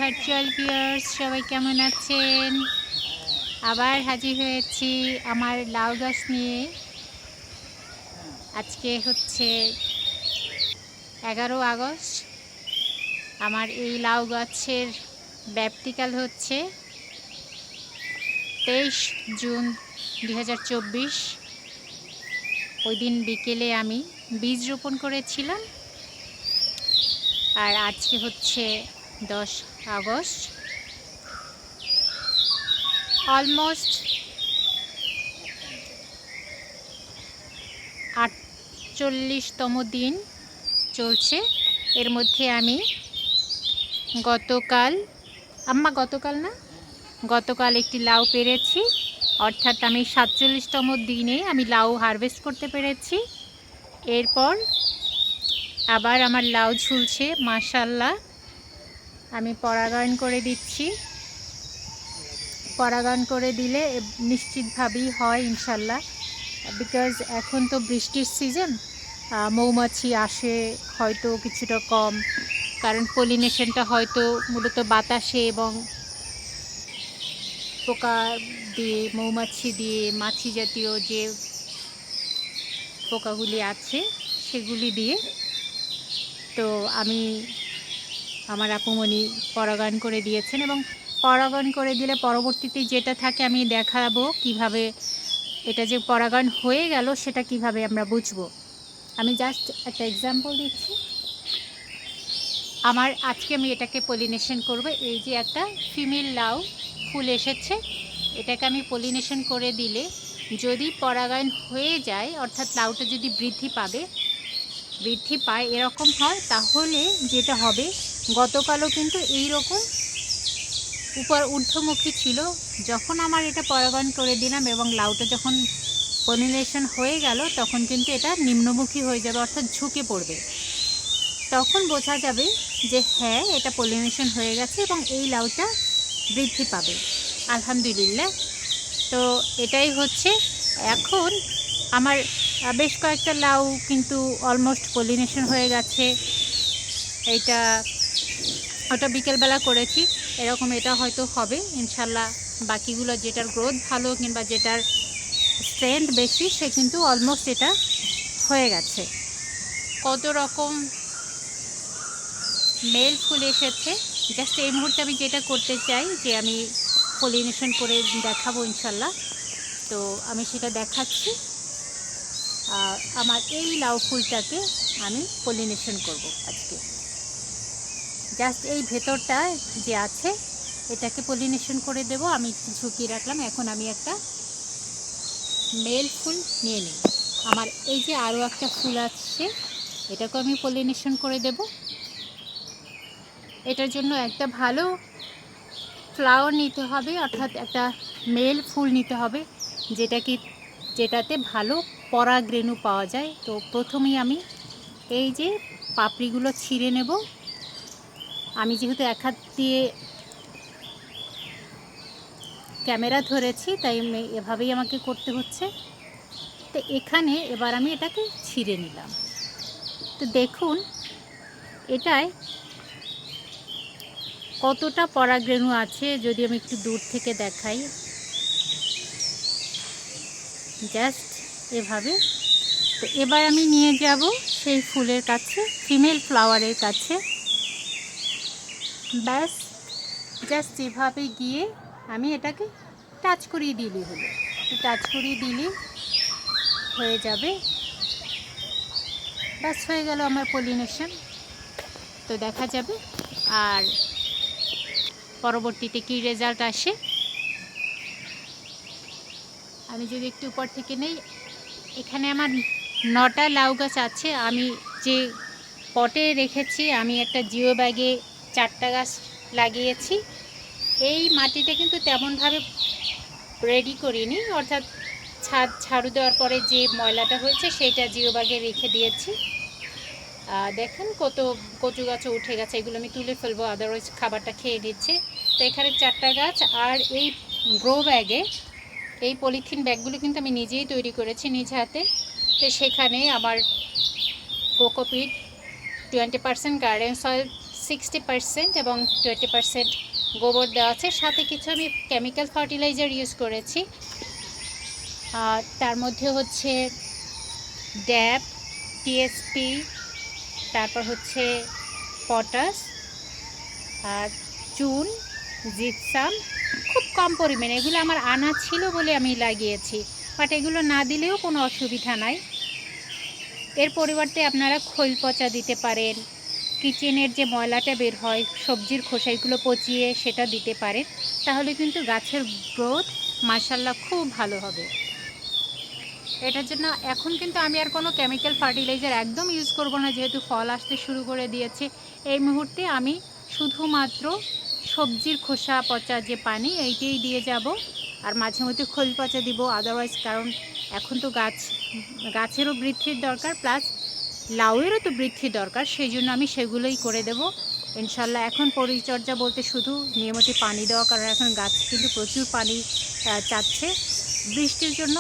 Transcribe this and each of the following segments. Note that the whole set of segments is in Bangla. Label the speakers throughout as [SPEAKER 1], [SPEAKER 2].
[SPEAKER 1] ভার্চুয়াল ভিউয়ার্স, সবাই কেমন আছেন? আবার হাজির হয়েছি আমার লাউ গাছ নিয়ে। আজকে হচ্ছে 11 আগস্ট। আমার এই লাউ গাছের ব্যাপ্তিকাল হচ্ছে 23 জুন 2024। ওই দিন বিকেলে আমি বীজ রোপণ করেছিলাম। আর আজকে হচ্ছে 10 আগস্ট। অলমোস্ট 48তম দিন চলছে। এর মধ্যে আমি গতকাল একটি লাউ পেরেছি, অর্থাৎ আমি 47তম দিনে আমি লাউ হারভেস্ট করতে পেরেছি। এরপর আবার আমার লাউ ঝুলছে, মাশাআল্লাহ। আমি পরাগায়ন করে দিচ্ছি। পরাগায়ন করে দিলে নিশ্চিতভাবেই হয় ইনশাল্লাহ, বিকজ এখন তো বৃষ্টির সিজন। মৌমাছি আসে হয়তো কিছুটা কম, কারণ পলিনেশনটা হয়তো মূলত বাতাসে এবং পোকা দিয়ে, মৌমাছি দিয়ে, মাছি জাতীয় যে পোকাগুলি আছে সেগুলি দিয়ে। তো আমার আপুমণি পরাগায়ন করে দিয়েছেন, এবং পরাগায়ন করে দিলে পরবর্তীতে যেটা থাকে আমি দেখাবো কিভাবে এটা যে পরাগায়ন হয়ে গেল সেটা কিভাবে আমরা বুঝবো। আমি জাস্ট একটা এক্সাম্পল দিচ্ছি। আজকে আমি এটাকে পলিনেশন করব। এই যে একটা ফিমেল লাউ ফুল এসেছে, এটাকে আমি পলিনেশন করে দিলে যদি পরাগায়ন হয়ে যায়, অর্থাৎ লাউটা যদি বৃদ্ধি পায় এরকম হয়, তাহলে যেটা হবে, গতকালও কিন্তু এই রকম ঊর্ধ্বমুখী ছিল। যখন আমার এটা পরাগায়ন করে দিলাম এবং লাউটা যখন পলিনেশন হয়ে গেল, তখন কিন্তু এটা নিম্নমুখী হয়ে যাবে, অর্থাৎ ঝুঁকে পড়বে। তখন বোঝা যাবে যে হ্যাঁ, এটা পলিনেশন হয়ে গেছে এবং এই লাউটা বৃদ্ধি পাবে। আলহামদুলিল্লাহ। তো এটাই হচ্ছে। এখন আমার বেশ কয়েকটা লাউ কিন্তু অলমোস্ট পলিনেশন হয়ে গেছে। ওটা বিকেলবেলা করেছি, এরকম এটা হয়তো হবে ইনশাল্লাহ। বাকিগুলো যেটার গ্রোথ ভালো কিংবা যেটার স্ট্রেংথ বেশি, সে কিন্তু অলমোস্ট এটা হয়ে গেছে। কত রকম মেল ফুল এসেছে। জাস্ট এই মুহূর্তে আমি যেটা করতে চাই যে আমি পলিনেশন করে দেখাবো ইনশাল্লাহ। তো আমি সেটা দেখাচ্ছি। আমার এই লাউ ফুলটাকে আমি পলিনেশন করব আজকে। জাস্ট এই ভেতরটা যে আছে এটাকে পলিনেশন করে দেব। আমি ঝুঁকিয়ে রাখলাম। এখন আমি একটা মেল ফুল নিয়ে নিই। আমার এই যে আরও একটা ফুল আছে, এটাকে আমি পলিনেশন করে দেব। এটার জন্য একটা ভালো ফ্লাওয়ার নিতে হবে, অর্থাৎ একটা মেল ফুল নিতে হবে যেটাতে ভালো পরাগরেণু পাওয়া যায়। তো প্রথমেই আমি এই যে পাপড়িগুলো ছিঁড়ে নেব। আমি যেহেতু এক হাত দিয়ে ক্যামেরা ধরেছি, তাই এভাবেই আমাকে করতে হচ্ছে। তো এখানে এবার আমি এটাকে ছিঁড়ে নিলাম। তো দেখুন এটায় কতটা পরাগরেণু আছে, যদি আমি একটু দূর থেকে দেখাই। জাস্ট এভাবে। তো এবার আমি নিয়ে যাব সেই ফুলের কাছে, ফিমেল ফ্লাওয়ারের কাছে। ব্যাস, জাস্ট এভাবে গিয়ে আমি এটাকে টাচ করিয়ে দিলেই হলো। টাচ করিয়ে দিলে হয়ে যাবে। ব্যাস, হয়ে গেল আমার পলিনেশন। তো দেখা যাবে আর পরবর্তীতে কি রেজাল্ট আসে। আমি যদি একটু উপর থেকে নেই, এখানে আমার 9টা লাউ গাছ আছে। আমি যে পটে রেখেছি, আমি একটা জিও ব্যাগে 4টা গাছ লাগিয়েছি। এই মাটিটা কিন্তু তেমনভাবে রেডি করিনি, অর্থাৎ ছাদ ঝাড়ু দেওয়ার পরে যে ময়লাটা হয়েছে সেইটা জিও ব্যাগে রেখে দিয়েছি। দেখেন কত কচু গাছও উঠে গেছে, এগুলো আমি তুলে ফেলবো, আদারওয়াইজ খাবারটা খেয়ে নিচ্ছে। তো এখানে 4টা গাছ। আর এই গ্রো ব্যাগে, এই পলিথিন ব্যাগগুলো কিন্তু আমি নিজেই তৈরি করেছি নিজ হাতে। তো সেখানে আমার কোকোপিট, 20% গার্ডেন সয়েল 60% এবং 20% গোবর দেওয়া আছে, সাথে কিছু আমি কেমিক্যাল ফার্টিলাইজার ইউজ করেছি। তার মধ্যে হচ্ছে ড্যাপ, টিএসপি, তারপর হচ্ছে পটাশ, আর চুন, জিপসাম, খুব কম পরিমাণে। এগুলো আমার আনা ছিল বলে আমি লাগিয়েছি, বাট এগুলো না দিলেও কোনো অসুবিধা নাই। এর পরিবর্তে আপনারা খৈল পচা দিতে পারেন, কিচেনের যে ময়লাটা বের হয় সবজির খোসা, এগুলো পচিয়ে সেটা দিতে পারেন, তাহলে কিন্তু গাছের গ্রোথ মাশাআল্লাহ খুব ভালো হবে। এটার জন্য এখন কিন্তু আমি আর কোনো কেমিক্যাল ফার্টিলাইজার একদম ইউজ করব না, যেহেতু ফল আসতে শুরু করে দিয়েছে। এই মুহূর্তে আমি শুধুমাত্র সবজির খোসা পচা যে পানি এইটাই দিয়ে যাব, আর মাঝে মধ্যে খোল পচা দিব। আদারওয়াইজ কারণ এখন তো গাছেরও বৃদ্ধির দরকার, প্লাস লাউয়েরও তো বৃদ্ধি দরকার, সেই জন্য আমি সেগুলোই করে দেব ইনশাল্লাহ। এখন পরিচর্যা বলতে শুধু নিয়মিত পানি দেওয়া, কারণ এখন গাছ কিন্তু প্রচুর পানি চাচ্ছে। বৃষ্টির জন্য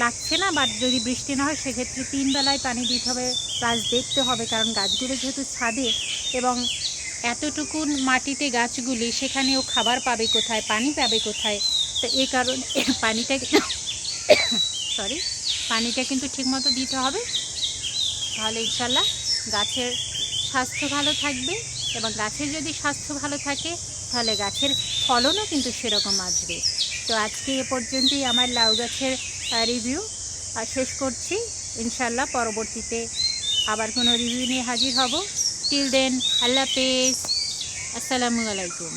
[SPEAKER 1] লাগছে না, বাট যদি বৃষ্টি না হয় সেক্ষেত্রে 3 বেলায় পানি দিতে হবে, প্লাস দেখতে হবে, কারণ গাছগুলো যেহেতু ছাদে এবং এতটুকু মাটিতে গাছগুলি, সেখানেও খাবার পাবে কোথায়, পানি পাবে কোথায়, তো এই কারণে পানিটা কিন্তু ঠিকমতো দিতে হবে। তাহলে ইনশাল্লাহ গাছের স্বাস্থ্য ভালো থাকবে, এবং গাছের যদি স্বাস্থ্য ভালো থাকে তাহলে গাছের ফলনও কিন্তু সেরকম আসবে। তো আজকে এ পর্যন্তই আমার লাউ গাছের রিভিউ শেষ করছি। ইনশাল্লাহ পরবর্তীতে আবার কোনো রিভিউ নিয়ে হাজির হব। টিল দেন, আল্লাহ হাফেজ, আসসালামু আলাইকুম।